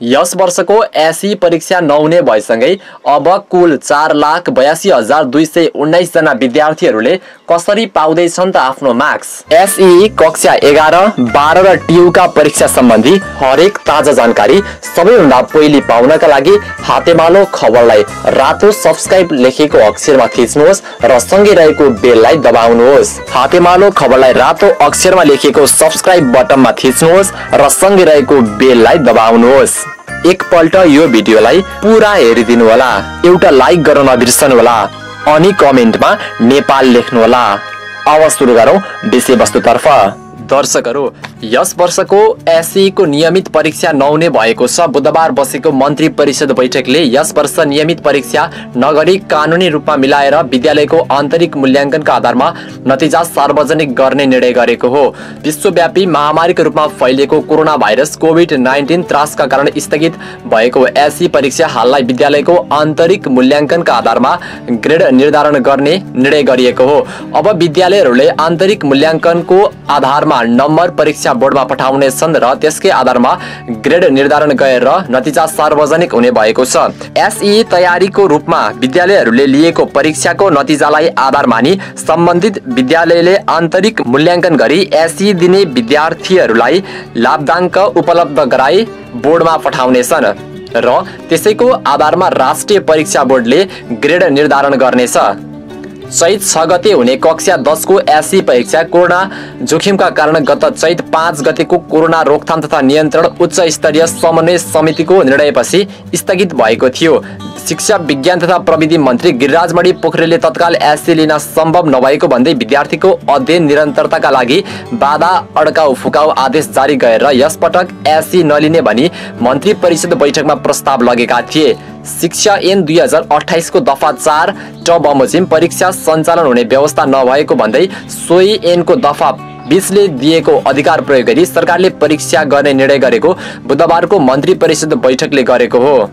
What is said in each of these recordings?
यस वर्षको एसई परीक्षा नहुने भएसँगै अब कुल 4,82,219 जना विद्यार्थीहरूले कसरी पाउँदैछन् त आफ्नो मार्क्स। एसई कक्षा 11, 12 र टियुका परीक्षा सम्बन्धी हरेक ताजा जानकारी सबैभन्दा पहिले पाउनका लागि हातेमालो खबरलाई रातो सब्स्क्राइब लेखेको अक्षरमा थिच्नुहोस् र सँगै रहेको बेललाई दबाउनुहोस्। हातेमालो खबरलाई रातो अक्षरमा लेखेको सब्स्क्राइब बटनमा थिच्नुहोस् र सँगै रहेको बेललाई दबाउनुहोस्। एकपल्ट यो भिडियोलाई पुरा हेरिदिनु होला, एउटा लाइक गर्न नबिर्सनु होला अनि कमेन्टमा नेपाल लेख्नु होला। अब सुरु गरौँ विषयवस्तुतर्फ। दर्शकहरू, यस वर्षको एसई को नियमित परीक्षा नहुने भएको छ। बुधबार बसेको मन्त्री परिषद बैठकले यस वर्ष नियमित परीक्षा नगरी कानुनी रूपमा मिलाएर विद्यालयको आन्तरिक मूल्याङ्कनका आधारमा नतिजा सार्वजनिक गर्ने निर्णय गरेको हो। विश्वव्यापी महामारीको रूपमा फैलिएको कोरोना भाइरस कोभिड-19 त्रासका कारण स्थगित भएको एसई परीक्षा हाललाई विद्यालयको आन्तरिक मूल्याङ्कनका आधारमा ग्रेड निर्धारण गर्ने निर्णय गरिएको हो। अब विद्यालयहरूले आन्तरिक मूल्याङ्कनको आधारमा नम्बर परीक्षा बोर्डमा पठाउनेछन् र त्यसकै आधारमा ग्रेड निर्धारण गरेर नतिजा सार्वजनिक हुने भएको छ। एसई तयारीको रूपमा विद्यालयहरूले लिएको परीक्षाको नतिजालाई आधार मानी सम्बन्धित विद्यालयले आन्तरिक मूल्याङ्कन गरी एसई दिने विद्यार्थीहरूलाई लाभदायक उपलब्ध गराई बोर्डमा पठाउनेछन् र त्यसैको आधारमा राष्ट्रिय परीक्षा बोर्डले ग्रेड निर्धारण गर्नेछ। चैत 6 गते हुने कक्षा 10 को एसई परीक्षा कोरोना जोखिमका कारण गत चैत 5 गतेको कोरोना रोकथाम तथा नियन्त्रण उच्च स्तरीय समन्वय समितिको निर्णयपछि स्थगित भएको थियो। शिक्षा विज्ञान तथा प्रविधि मन्त्री गिरिराजमणि पोखरेलले तत्काल एसई लिन सम्भव नभएको भन्दै विद्यार्थीको अध्ययन निरन्तरताका लागि बाधा अड्काउ फुकाउ आदेश जारी गरेर यसपटक एसई नलिने भनी मन्त्री परिषद बैठकमा प्रस्ताव लगेका थिए। शिक्षा ऐन 2028 को दफा 4 ट बमोजिम परीक्षा सञ्चालन हुने व्यवस्था नभएको भन्दै सोही ऐनको दफा 20 ले दिएको अधिकार प्रयोग गरी सरकारले परीक्षा गर्ने निर्णय गरेको बुधबारको मन्त्री परिषद बैठकले गरेको हो।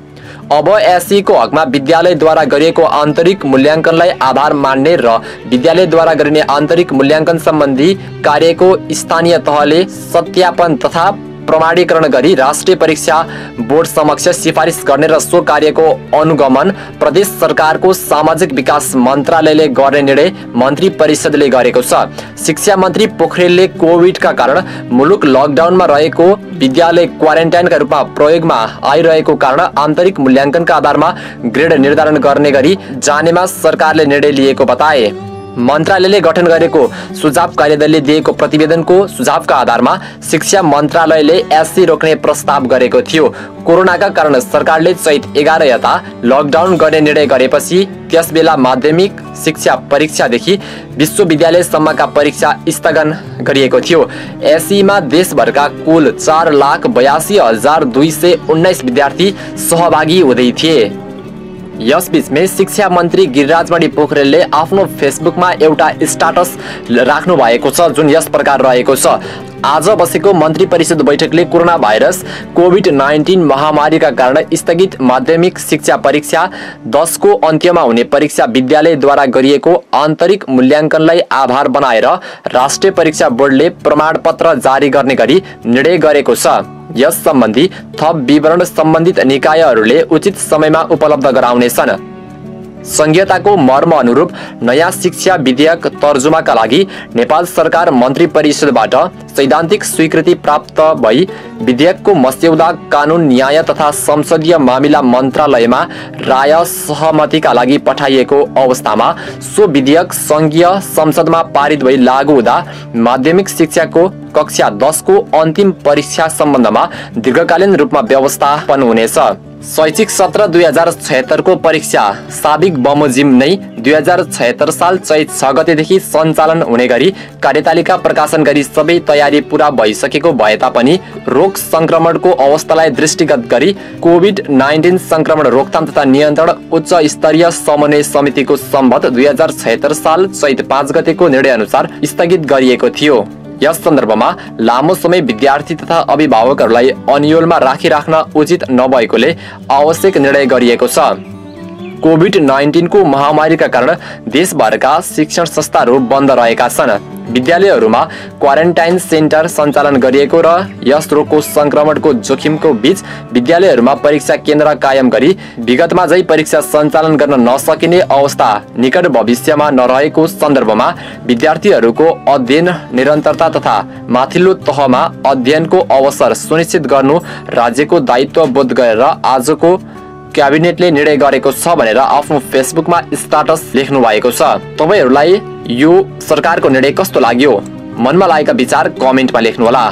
अब एसई को हकमा विद्यालयद्वारा गरिएको आन्तरिक मूल्याङ्कनलाई आधार मान्ने र विद्यालयद्वारा गरिने आन्तरिक मूल्याङ्कन सम्बन्धी कार्यको स्थानीय तहले सत्यापन तथा प्रमाणीकरण गरी राष्ट्रिय परीक्षा बोर्ड समक्ष सिफारिस गर्ने र सो कार्यको अनुगमन प्रदेश सरकारको सामाजिक विकास मन्त्रालयले गर्ने निर्णय मन्त्री परिषदले गरेको छ। शिक्षा मन्त्री पोखरेलले कोभिडका कारण मुलुक लकडाउनमा रहेको विद्यालय क्वारेन्टाइनका रूपमा प्रयोगमा आइरहेको कारण आन्तरिक मूल्याङ्कनका आधारमा ग्रेड निर्धारण गर्ने गरी जानेमा सरकारले निर्णय लिएको बताए। मन्त्रालयले गठन गरेको सुझाव कार्यदलले दिएको प्रतिवेदनको सुझावका आधारमा शिक्षा मन्त्रालयले एसई रोक्ने प्रस्ताव गरेको थियो। कोरोनाका कारण सरकारले चैत 11 यता लकडाउन गर्ने निर्णय गरेपछि त्यसबेला माध्यमिक शिक्षा परीक्षादेखि विश्वविद्यालयसम्मका परीक्षा स्थगन गरिएको थियो। एसईमा देशभरका कुल 4,82,219 विद्यार्थी सहभागी हुँदै थिए। यसबीचमै शिक्षा मन्त्री गिरिराजमणि पोखरेलले आफ्नो फेसबुकमा एउटा स्टाटस राख्नु भएको छ जुन यस प्रकार रहेको छ। आज बसेको मन्त्री परिषद बैठकले कोरोना भाइरस कोभिड-19 महामारीका कारण स्थगित माध्यमिक शिक्षा परीक्षा 10 को अन्त्यमा हुने परीक्षा विद्यालयद्वारा गरिएको आन्तरिक मूल्याङ्कनलाई आधार बनाएर राष्ट्रिय परीक्षा बोर्डले प्रमाणपत्र जारी गर्ने गरी निर्णय गरेको छ। यस सम्बन्धी थप विवरण सम्बन्धित निकायहरूले उचित समयमा उपलब्ध गराउनेछन्। संहिताको मर्म अनुरूप नयाँ शिक्षा विधेयक तर्जुमाका लागि नेपाल सरकार मन्त्री परिषदबाट सैद्धान्तिक स्वीकृति प्राप्त भई विधेयकको मस्यौदा कानुन न्याय तथा संसदीय मामिला मन्त्रालयमा राय सहमतिका लागि पठाइएको अवस्थामा सो विधेयक संघीय संसदमा पारित भई लागू हुँदा माध्यमिक शिक्षाको कक्षा 10 को अन्तिम परीक्षा सम्बन्धमा दीर्घकालीन रूपमा व्यवस्थापन हुनेछ। शैक्षिक सत्र 2076 को परीक्षा साबिक बमोजिम नै 2076 साल चैत 6 गतेदेखि सञ्चालन हुने गरी कार्यतालिका प्रकाशन गरी सबै तयारी पूरा भइसकेको भए तापनि रोग संक्रमणको अवस्थालाई दृष्टिगत गरी कोभिड-19 संक्रमण रोकथाम तथा नियन्त्रण उच्च स्तरीय समन्वय समितिको सम्बद्ध 2076 साल चैत 5 गतेको निर्णय अनुसार स्थगित गरिएको थियो। यस सन्दर्भमा लामो समय विद्यार्थी तथा अभिभावकहरूलाई अन्योलमा राखिराख्न उचित नभएकोले आवश्यक निर्णय गरिएको छ। कोभिड-19 को महामारीका कारण देशभरका शिक्षण संस्थाहरू बन्द रहेका छन्। विद्यालयहरूमा क्वारेन्टाइन सेन्टर सञ्चालन गरिएको र यस रोगको संक्रमणको जोखिमको बीच विद्यालयहरूमा परीक्षा केन्द्र कायम गरी विगतमा झै परीक्षा सञ्चालन गर्न नसकिने अवस्था निकट भविष्यमा नरहेको सन्दर्भमा विद्यार्थीहरूको अध्ययन निरन्तरता तथा माथिल्लो तहमा अध्ययनको अवसर सुनिश्चित गर्नु राज्यको दायित्व बोध गरेर आजको क्याबिनेटले निर्णय गरेको छ भनेर आफ्नो फेसबुकमा स्ट्याटस लेख्नु भएको छ। तपाईहरुलाई यो सरकारको निर्णय कस्तो लाग्यो? मनमा लागेका विचार कमेन्टमा लेख्नुहोला।